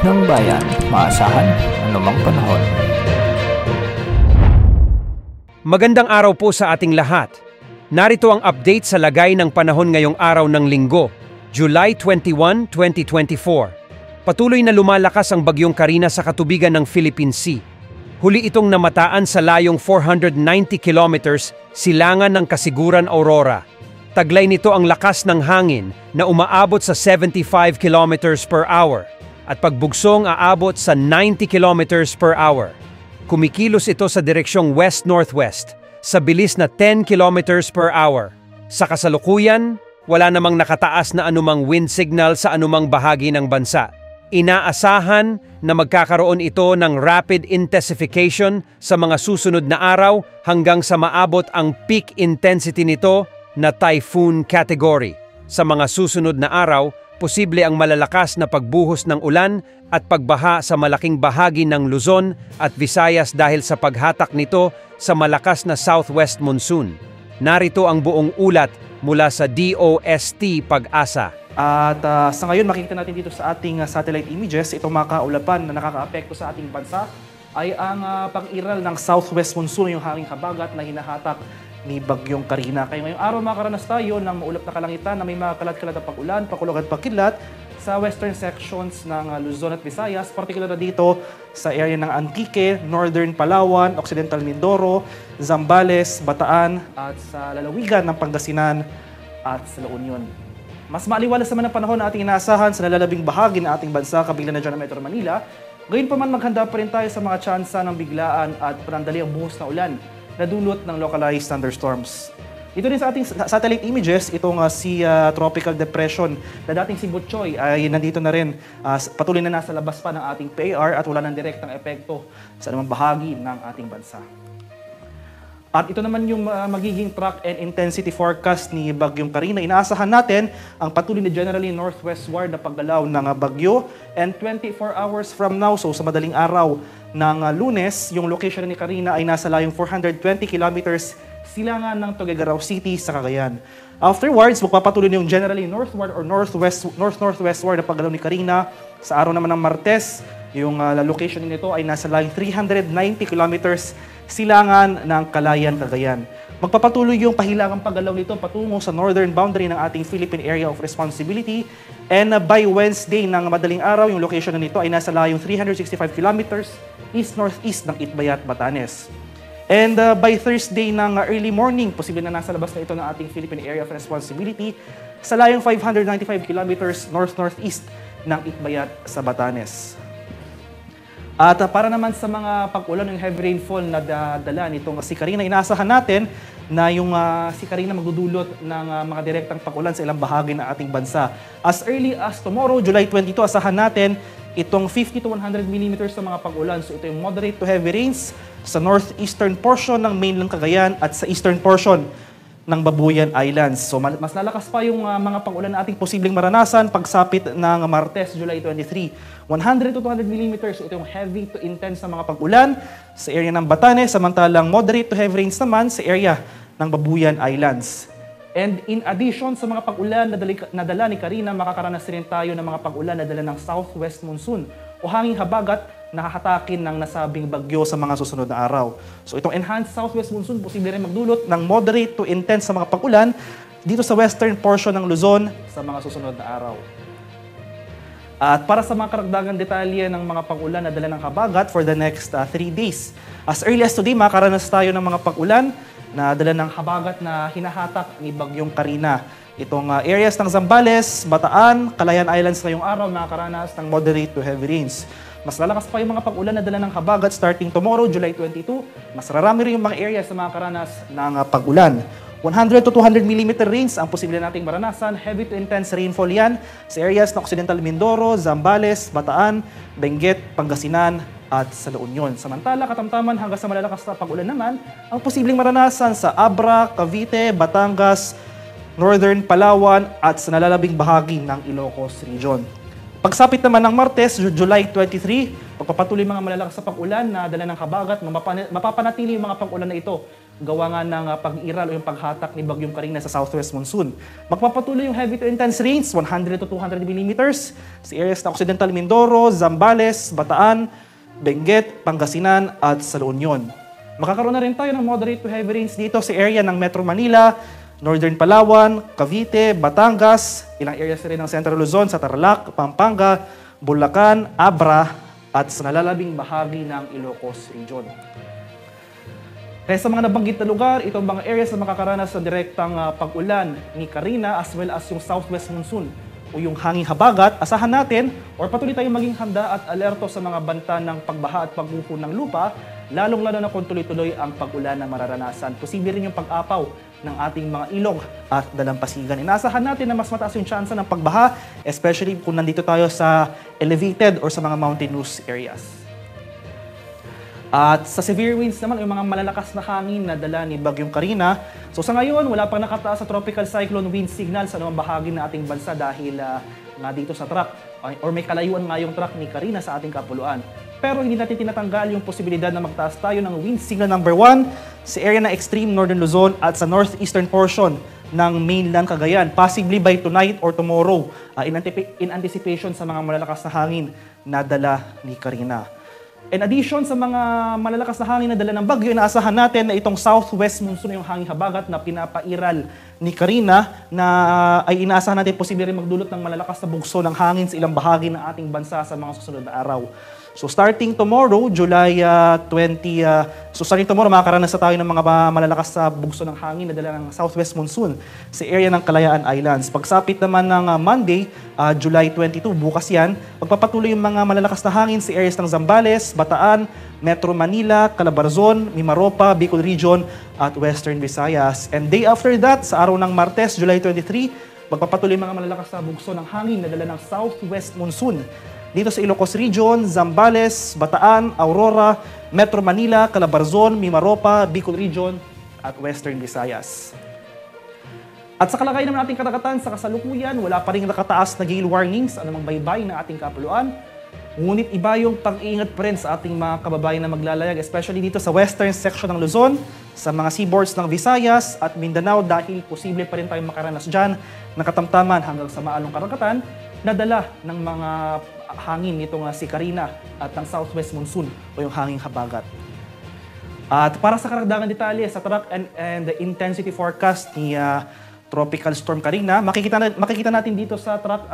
ng bayan, maasahan anumang panahon. Magandang araw po sa ating lahat. Narito ang update sa lagay ng panahon ngayong araw ng Linggo, July 21, 2024. Patuloy na lumalakas ang bagyong Karina sa katubigan ng Philippine Sea. Huli itong namataan sa layong 490 kilometers silangan ng Kasiguran, Aurora. Taglay nito ang lakas ng hangin na umaabot sa 75 kilometers per hour at pagbugsong aabot sa 90 kilometers per hour. Kumikilos ito sa direksyong west-northwest sa bilis na 10 kilometers per hour. Sa kasalukuyan, wala namang nakataas na anumang wind signal sa anumang bahagi ng bansa. Inaasahan na magkakaroon ito ng rapid intensification sa mga susunod na araw hanggang sa maabot ang peak intensity nito na typhoon category. Sa mga susunod na araw, posible ang malalakas na pagbuhos ng ulan at pagbaha sa malaking bahagi ng Luzon at Visayas dahil sa paghatak nito sa malakas na southwest monsoon. Narito ang buong ulat mula sa DOST Pag-asa. At sa ngayon makikita natin dito sa ating satellite images, itong mga kaulapan na nakakaapekto sa ating bansa ay ang pag-iral ng southwest monsoon, yung hanging habagat na hinahatak ni Bagyong Karina. Kaya ngayong araw makaranas tayo ng maulap na kalangitan na may mga kalat-kalat na pag-ulan, pakulog at pagkidlat sa western sections ng Luzon at Visayas, particular na dito sa area ng Antique, Northern Palawan, Occidental Mindoro, Zambales, Bataan at sa lalawigan ng Pangasinan at sa La Union. Mas maaliwalas naman ang panahon na ating inaasahan sa nalalabing bahagi ng ating bansa, kabilang na dyan ang Metro Manila. Gayun pa man, maghanda pa rin tayo sa mga tsansa ng biglaan at panandali ang buhos na ulan na dulot ng localized thunderstorms. Ito din sa ating satellite images, itong si tropical depression na dating si Butchoy ay nandito na rin, patuloy na nasa labas pa ng ating PAR at wala ng direktang epekto sa anumang bahagi ng ating bansa. At ito naman yung magiging track and intensity forecast ni Bagyong Karina. Inaasahan natin ang patuloy na generally northwestward na paggalaw ng bagyo, and 24 hours from now, so sa madaling araw ng Lunes, yung location ni Karina ay nasa layong 420 kilometers silangan ng Tuguegarao City sa Cagayan. Afterwards, magpapatuloy yung generally northward or north-northwestward na paggalaw ni Karina. Sa araw naman ng Martes, yung location nito ay nasa layong 390 kilometers silangan ng Calayan, Cagayan. Magpapatuloy yung pahilagang paggalaw nito patungo sa northern boundary ng ating Philippine Area of Responsibility, and by Wednesday ng madaling araw, yung location nito ay nasa layong 365 kilometers east-northeast ng Itbayat, Batanes. And by Thursday ng early morning, posible na nasa labas na ito ng ating Philippine Area of Responsibility sa layong 595 kilometers north-northeast ng Itbayat sa Batanes. At para naman sa mga pag-ulan ng heavy rainfall na dala nitong si Karina, inaasahan natin na yung si Karina magdudulot ng mga direktang pag-ulan sa ilang bahagi ng ating bansa. As early as tomorrow, July 22, asahan natin itong 50 to 100 millimeters sa mga pag-ulan. So ito yung moderate to heavy rains sa northeastern portion ng mainland Cagayan at sa eastern portion ng Babuyan Islands. So mas lalakas pa yung mga pag-ulan na ating posibleng maranasan pagsapit ng Martes, July 23. 100 to 200 millimeters, ito yung heavy to intense na mga pag-ulan sa area ng Batanes, samantalang moderate to heavy rains naman sa area ng Babuyan Islands. And in addition sa mga pag-ulan na dala ni Karina, makakaranas rin tayo ng mga pag-ulan na dala ng southwest monsoon o hanging habagat na hahatakin ng nasabing bagyo sa mga susunod na araw. So itong enhanced southwest monsoon, posible rin magdulot ng moderate to intense sa mga pag-ulan dito sa western portion ng Luzon sa mga susunod na araw. At para sa mga karagdagang detalye ng mga pag-ulan na dala ng habagat for the next 3 days. As early as today, makakaranas tayo ng mga pag-ulan na dala ng habagat na hinahatak ni Bagyong Karina. Itong areas ng Zambales, Bataan, Calayan Islands ngayong araw makakaranas ng moderate to heavy rains. Mas lalakas pa yung mga pag-ulan na dala ng habagat starting tomorrow, July 22. Mas rarami rin yung mga areas na makakaranas ng pag-ulan. 100 to 200 mm rains ang posible nating maranasan. Heavy to intense rainfall yan sa areas ng Occidental Mindoro, Zambales, Bataan, Benguet, Pangasinan at sa La Union. Samantala, katamtaman hanggang sa malalakas na pag-ulan naman ang posibleng maranasan sa Abra, Cavite, Batangas, Northern Palawan at sa nalalabing bahagi ng Ilocos Region. Pagsapit naman ng Martes, July 23, pagpapatuloy mga malalakas sa pag-ulan na dala ng habagat, mapapanatili yung mga pag-ulan na ito gawa nga ng pag-iral o yung paghatak ni Bagyong Karina sa southwest monsoon. Magpapatuloy yung heavy to intense rains, 100 to 200 millimeters sa areas na Occidental Mindoro, Zambales, Bataan, Benguet, Pangasinan at sa La Union. Makakaroon na rin tayo ng moderate to heavy rains dito sa area ng Metro Manila, Northern Palawan, Cavite, Batangas, ilang areas rin ng Central Luzon sa Tarlac, Pampanga, Bulacan, Abra at sa nalalabing bahagi ng Ilocos Region. Kaya sa mga nabanggit na lugar, itong mga areas na makakaranas sa direktang pag-ulan ni Karina as well as yung southwest monsoon o yung hanging habagat, asahan natin or patuloy tayong maging handa at alerto sa mga banta ng pagbaha at pagguho ng lupa, lalong-lalo na kung tuloy-tuloy ang pag-ulan na mararanasan. Posible rin yung pag-apaw ng ating mga ilog at dalampasigan. Inaasahan natin na mas mataas yung tsansa ng pagbaha, especially kung nandito tayo sa elevated or sa mga mountainous areas. At sa severe winds naman, yung mga malalakas na hangin na dala ni Bagyong Karina. So sa ngayon, wala pang nakataas sa tropical cyclone wind signal sa anumang bahagi ng ating bansa dahil nga dito sa track or may kalayuan nga yung track ni Karina sa ating kapuluan. Pero hindi natin tinatanggal yung posibilidad na magtaas tayo ng wind signal number 1 sa area ng extreme northern Luzon at sa northeastern portion ng mainland Cagayan, possibly by tonight or tomorrow in anticipation sa mga malalakas na hangin na dala ni Karina. In addition sa mga malalakas na hangin na dala ng bagyo, inaasahan natin na itong southwest monsoon yung hangin habagat na pinapairal ni Karina na ay inaasahan natin posible rin magdulot ng malalakas na bugso ng hangin sa ilang bahagi ng ating bansa sa mga susunod na araw. So starting tomorrow, July 20, starting tomorrow, makakaranas na tayo ng mga malalakas sa bugso ng hangin na dala ng southwest monsoon sa area ng Kalayaan Islands. Pagsapit naman ng Monday, July 22, bukas yan, magpapatuloy yung mga malalakas na hangin sa areas ng Zambales, Bataan, Metro Manila, Calabarzon, Mimaropa, Bicol Region at Western Visayas. And day after that, sa araw ng Martes, July 23, magpapatuloy mga malalakas na bugso ng hangin na dala ng southwest monsoon dito sa Ilocos Region, Zambales, Bataan, Aurora, Metro Manila, Calabarzon, Mimaropa, Bicol Region, at Western Visayas. At sa kalagayan naman ating karagatan sa kasalukuyan, wala pa rin nakataas na gale warnings anumang baybay ng ating kapuluan. Ngunit iba yung pag-iingat pa rin sa ating mga kababayan na maglalayag, especially dito sa western section ng Luzon, sa mga seaboards ng Visayas at Mindanao dahil posible pa rin tayong makaranas dyan ng katamtaman hanggang sa maalong karagatan na dala ng mga hangin nitong si Karina at ang southwest monsoon o yung hanging habagat. At para sa karagdagang detalye sa track and the intensity forecast ni Tropical Storm Karina, makikita natin dito sa track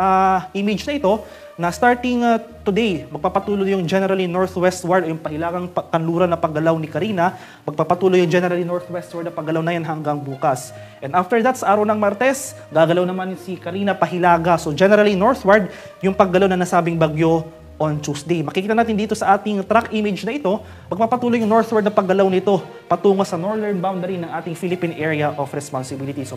image na ito na starting today, magpapatuloy yung generally northwestward o yung pahilagang kanluran na paggalaw ni Karina, magpapatuloy yung generally northwestward na paggalaw na yan hanggang bukas. And after that, sa araw ng Martes, gagalaw naman si Karina pahilaga. So generally northward, yung paggalaw na nasabing bagyo on Tuesday. Makikita natin dito sa ating track image na ito, magpapatuloy yung northward na paggalaw nito patungo sa northern boundary ng ating Philippine Area of Responsibility. So